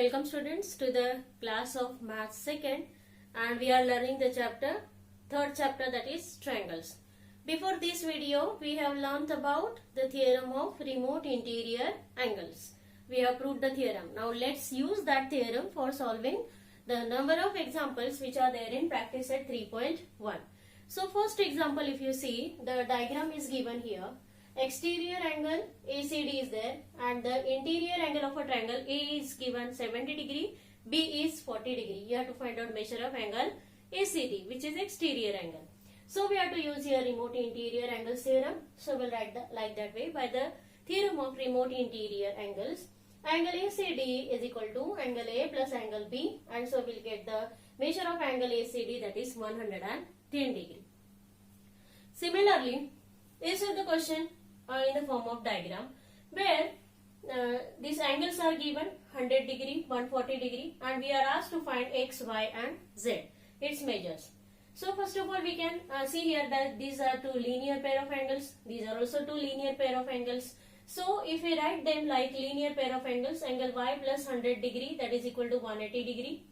Welcome students to the class of Maths 2nd, and we are learning the third chapter, that is triangles. Before this video we have learnt about the theorem of remote interior angles. We have proved the theorem. Now let's use that theorem for solving the number of examples which are there in practice set 3.1. So first example, if you see, the diagram is given here. Exterior angle ACD is there and the interior angle of a triangle A is given 70 degree, B is 40 degree. You have to find out measure of angle ACD, which is exterior angle. So we have to use here remote interior angles theorem. So we'll write like that way. By the theorem of remote interior angles, angle ACD is equal to angle A plus angle B, and so we'll get the measure of angle ACD, that is 110 degree. Similarly, this is the question in the form of diagram where these angles are given 100 degree, 140 degree, and we are asked to find x, y and z, its measures. So first of all we can see here that these are two linear pair of angles, these are also two linear pair of angles. So if we write them like linear pair of angles, angle y plus 100 degree, that is equal to 180 degree,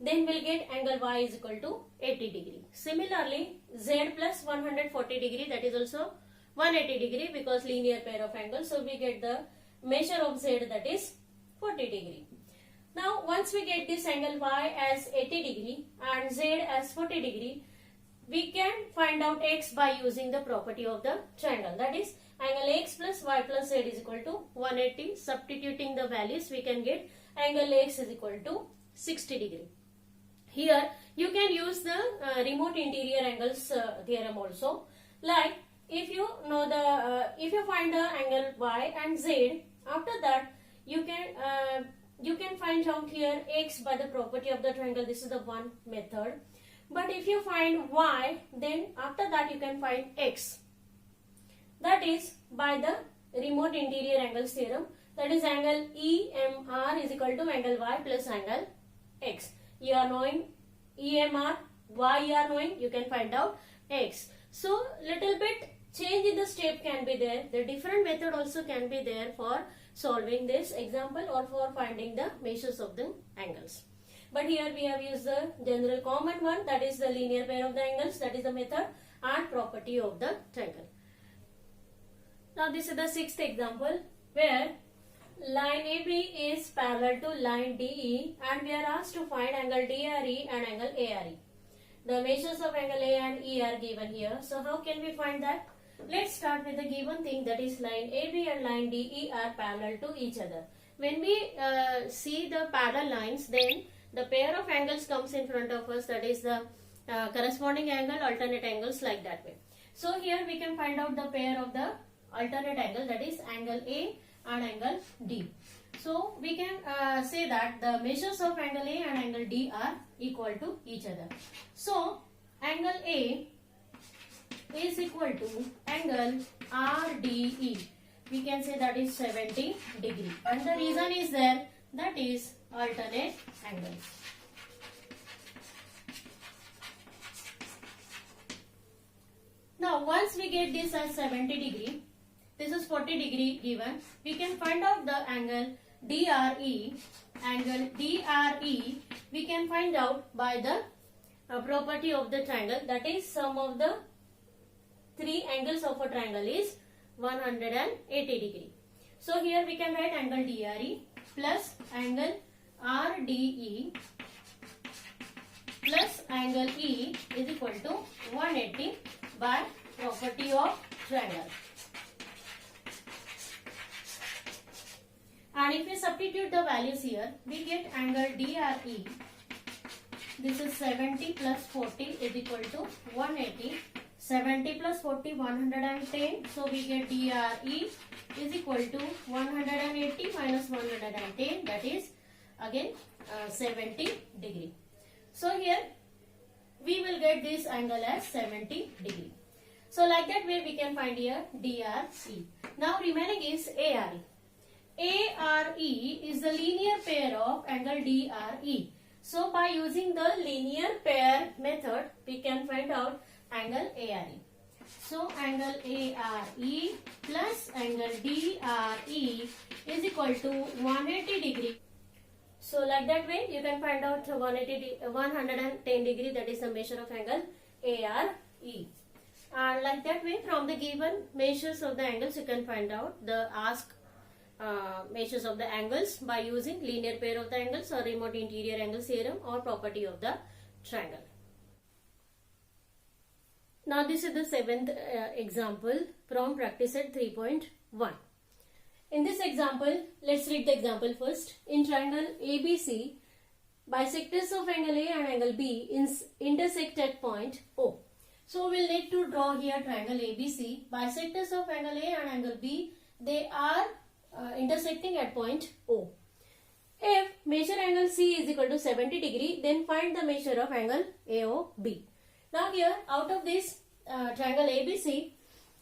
then we'll get angle y is equal to 80 degree. Similarly, z plus 140 degree, that is also 180 degree because linear pair of angles. So we get the measure of z, that is 40 degree. Now once we get this angle y as 80 degree and z as 40 degree, we can find out x by using the property of the triangle, that is angle x plus y plus z is equal to 180. Substituting the values, we can get angle x is equal to 60 degree. Here you can use the remote interior angles theorem also. Like if you know if you find the angle y and z, after that you can find out here x by the property of the triangle. This is the one method. But if you find y, then after that you can find x. That is by the remote interior angles theorem. That is angle EMR is equal to angle y plus angle x. You are knowing EMR, y you are knowing, you can find out x. So little bit change in the step can be there. The different method also can be there for solving this example or for finding the measures of the angles. But here we have used the general common one, that is the linear pair of the angles, that is the method and property of the triangle. Now this is the sixth example where line AB is parallel to line DE and we are asked to find angle DRE and angle ARE. The measures of angle A and E are given here. So how can we find that? Let's start with the given thing, that is line AB and line DE are parallel to each other. When we see the parallel lines, then the pair of angles comes in front of us, that is the corresponding angle, alternate angles, like that way. So here we can find out the pair of the alternate angle, that is angle A and angle D. So we can say that the measures of angle A and angle D are equal to each other. So angle A is equal to angle RDE. We can say that is 70 degree. And the reason is there, that is alternate angles. Now once we get this as 70 degree, this is 40 degree given, we can find out the angle DRE. Angle DRE we can find out by the property of the triangle, that is sum of the three angles of a triangle is 180 degree. So here we can write angle DRE plus angle RDE plus angle E is equal to 180 by property of triangle. And if we substitute the values here, we get angle DRE. This is 70 plus 40 is equal to 180. 70 plus 40, 110. So we get DRE is equal to 180 minus 110, that is again 70 degree. So here we will get this angle as 70 degree. So like that way we can find here DRE. Now remaining is ARE. ARE is the linear pair of angle DRE. So by using the linear pair method, we can find out angle ARE. So angle ARE plus angle DRE is equal to 180 degree. So like that way you can find out 110 degree, that is the measure of angle ARE. And like that way, from the given measures of the angles you can find out the asked measures of the angles by using linear pair of the angles or remote interior angle theorem or property of the triangle. Now this is the seventh example from practice set 3.1. In this example, let's read the example first. In triangle ABC, bisectors of angle A and angle B intersect at point O. So we'll need to draw here triangle ABC. Bisectors of angle A and angle B, they are intersecting at point O. If measure angle C is equal to 70 degree, then find the measure of angle AOB. Now here, out of this triangle ABC,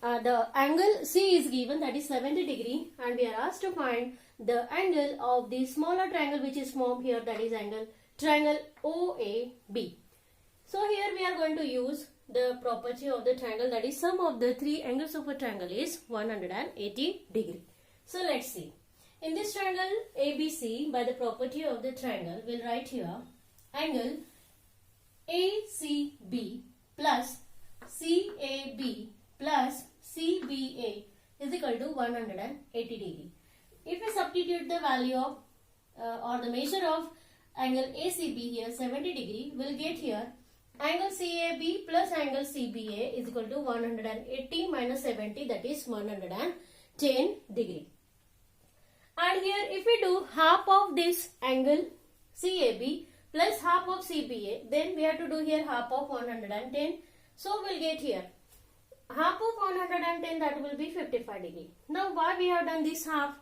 the angle C is given, that is 70 degree, and we are asked to find the angle of the smaller triangle which is formed here, that is triangle OAB. So here we are going to use the property of the triangle, that is sum of the three angles of a triangle is 180 degree. So let's see. In this triangle ABC, by the property of the triangle, we'll write here angle ACB plus CAB plus CBA is equal to 180 degree. If we substitute the value of or the measure of angle ACB here 70 degree, we'll get here angle CAB plus angle CBA is equal to 180 minus 70, that is 110 degree. And here if we do half of this angle CAB plus half of CBA, then we have to do here half of 110. So we'll get here half of 110, that will be 55 degree. Now why we have done this half?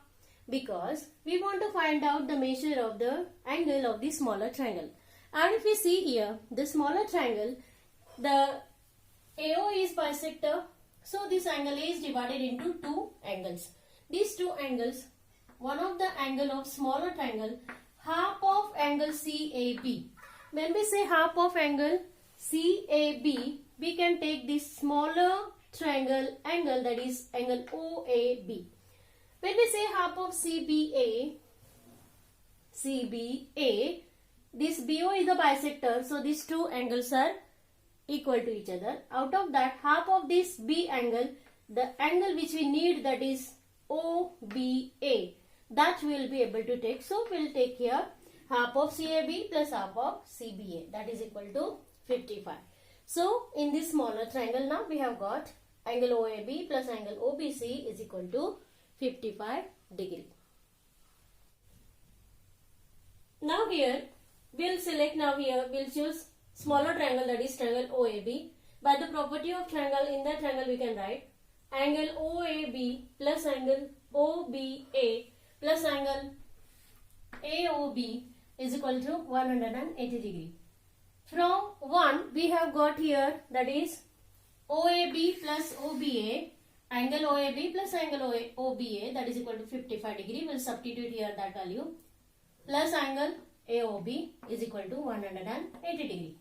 Because we want to find out the measure of the angle of the smaller triangle. And if we see here the smaller triangle, the AO is bisector. So this angle A is divided into two angles. These two angles, one of the angle of smaller triangle, half of angle CAB. When we say half of angle CAB, we can take this smaller triangle angle, that is angle OAB. When we say half of CBA, this BO is the bisector, so these two angles are equal to each other. Out of that, half of this B angle, the angle which we need, that is OBA, that we will be able to take. So we will take here half of CAB plus half of CBA, that is equal to 55. So in this smaller triangle now we have got angle OAB plus angle OBC is equal to 55 degree. Now here we'll select, we'll choose smaller triangle, that is triangle OAB. By the property of triangle, in that triangle we can write angle OAB plus angle OBA plus angle AOB is equal to 180 degree. From 1 we have got here, that is OAB plus OBA, angle OAB plus angle OBA, that is equal to 55 degree. We'll substitute here that value, plus angle AOB is equal to 180 degree.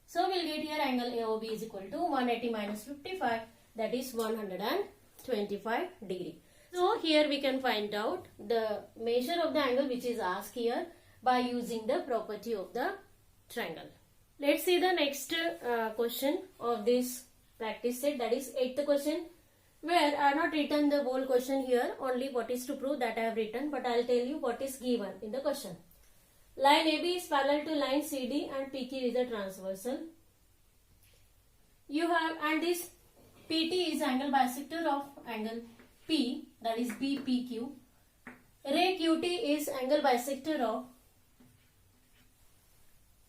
So we'll get here angle AOB is equal to 180 minus 55, that is 125 degree. So here we can find out the measure of the angle which is asked here by using the property of the triangle. Let's see the next question of this practice set, that is 8th question, where I have not written the whole question here, only what is to prove that I have written, but I will tell you what is given in the question. Line AB is parallel to line CD and PQ is a transversal. You have, and this PT is angle bisector of angle P, that is BPQ. Ray QT is angle bisector of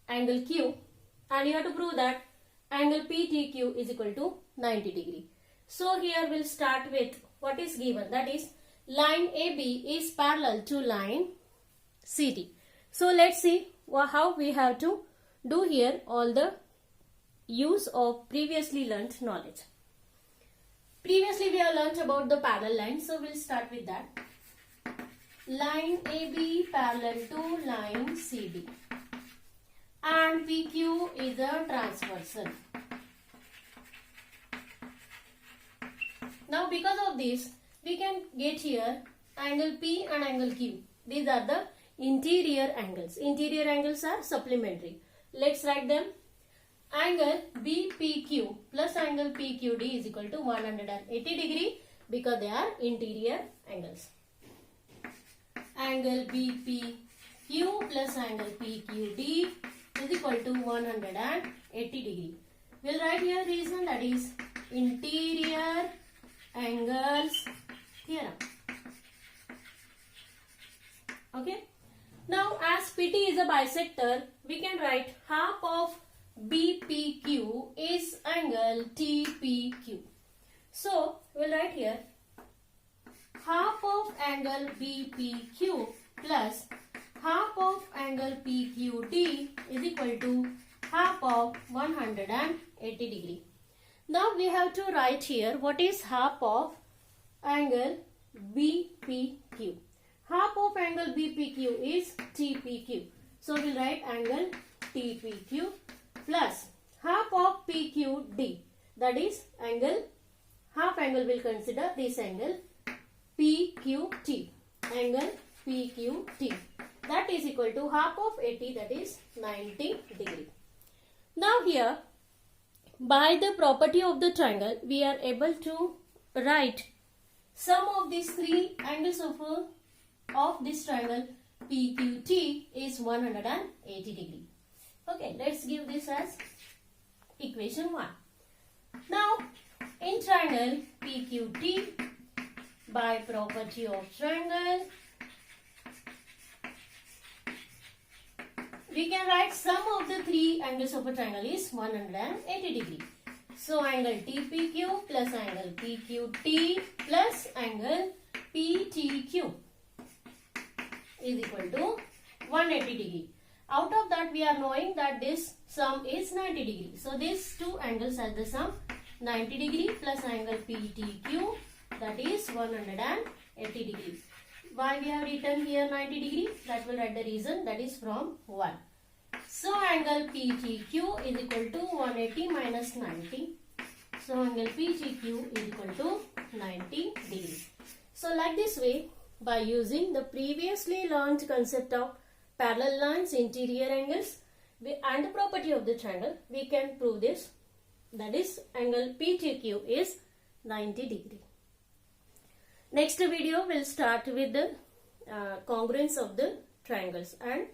angle Q, and you have to prove that angle PTQ is equal to 90 degree. So here we'll start with what is given, that is line AB is parallel to line CD. So let's see how we have to do here all the use of previously learnt knowledge. Previously we have learnt about the parallel line, so we'll start with that. Line AB parallel to line CD and PQ is a transversal. Now because of this we can get here angle P and angle Q. These are the interior angles. Interior angles are supplementary. Let's write them. Angle BPQ plus angle PQD is equal to 180 degree because they are interior angles. Angle BPQ plus angle PQD is equal to 180 degree. We'll write here reason, that is interior angles theorem. Okay. Now as PT is a bisector, we can write half of BPQ is angle TPQ. So we'll write here half of angle BPQ plus half of angle PQD is equal to half of 180 degree. Now we have to write here what is half of angle BPQ. Half of angle BPQ is TPQ. So we'll write angle TPQ plus half of PQD, that is angle, half angle will consider this angle PQT, angle PQT, that is equal to half of 80, that is 90 degree. Now here by the property of the triangle we are able to write sum of these three angles of this triangle PQT is 180 degree. Okay, let's give this as equation 1. Now, in triangle PQT, by property of triangle, we can write sum of the three angles of a triangle is 180 degree. So, angle TPQ plus angle PQT plus angle PTQ is equal to 180 degree. Out of that we are knowing that this sum is 90 degree. So these two angles have the sum 90 degree plus angle PTQ, that is 180 degree. Why we have written here 90 degree? That will write the reason, that is from 1. So angle PTQ is equal to 180 minus 90. So angle PTQ is equal to 90 degree. So like this way, by using the previously learned concept of parallel lines, interior angles and the property of the triangle, we can prove this, that is angle PTQ is 90 degree. Next video will start with the congruence of the triangles and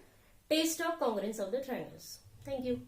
test of congruence of the triangles. Thank you.